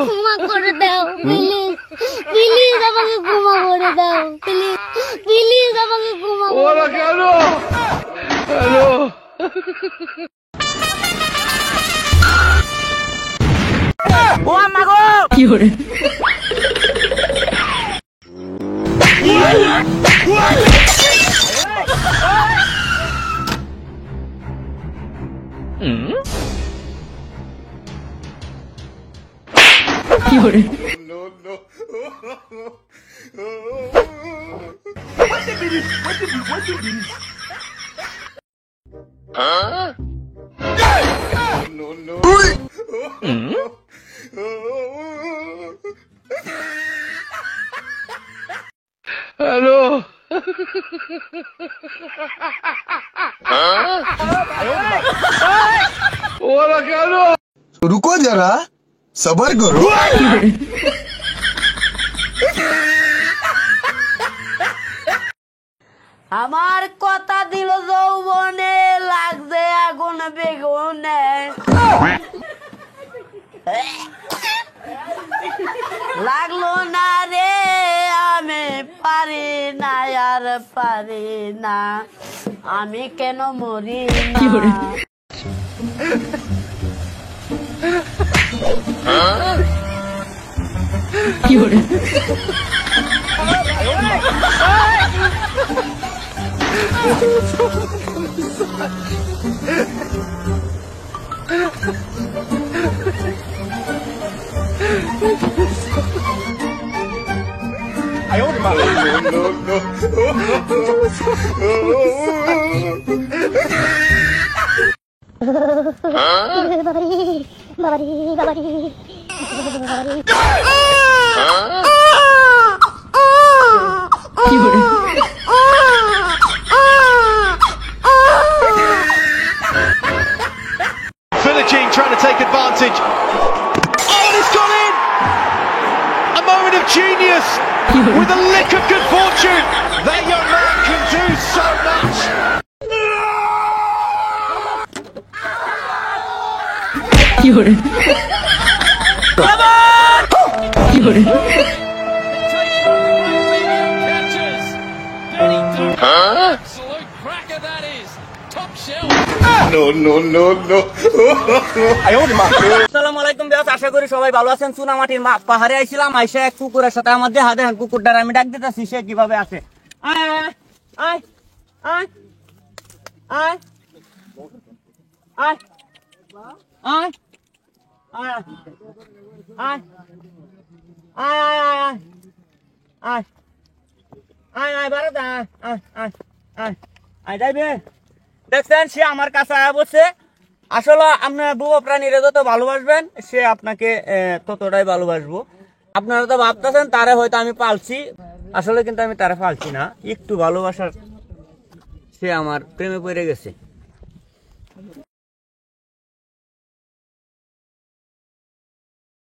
ক্ষমা করে দাও প্লিজ, প্লিজ আমাকে ক্ষমা করে দাও প্লিজ, প্লিজ আমাকে ক্ষমা করে দাও। হ্যালো ও আমা গো কি হরে কি হরে হ্যালো ওরা কেন रुको जरा सबर करो। আমার কথা দিল যৌবনে লাগছে আগুন বেগুনে লাগলো না রে আমি পারি না আর পারি না আমি কেন মরি না কি হরে Philippine trying to take advantage. Oh, and it's gone in! A moment of genius with a lick of good fortune. That young man can do so much. আসসালামু আলাইকুম বিয়াস, আশা করি সবাই ভালো আছেন। চুনামাটির পাহাড়ে আইছিলাম, আইসা এক কুকুরের সাথে আমার দেহা দেখেন, কুকুরটার আমি ডাক দিতেছি, সে কিভাবে আছে। আয় আয় আয় আয় আয় আয় আয় আয় আয় আয় আয় আয় আয় আয় ভারত আয় আয় আয় আয় আয় যাইবে। দেখছেন সে আমার কাছে আয়া বসে। আসলে আপনার বুবো প্রাণীরা যত ভালোবাসবেন সে আপনাকে ততটাই ভালোবাসবো। আপনারা তো ভাবতেছেন তারে হয়তো আমি পালছি, আসলে কিন্তু আমি তারে পালছি না, একটু ভালোবাসার সে আমার প্রেমে পড়ে গেছে।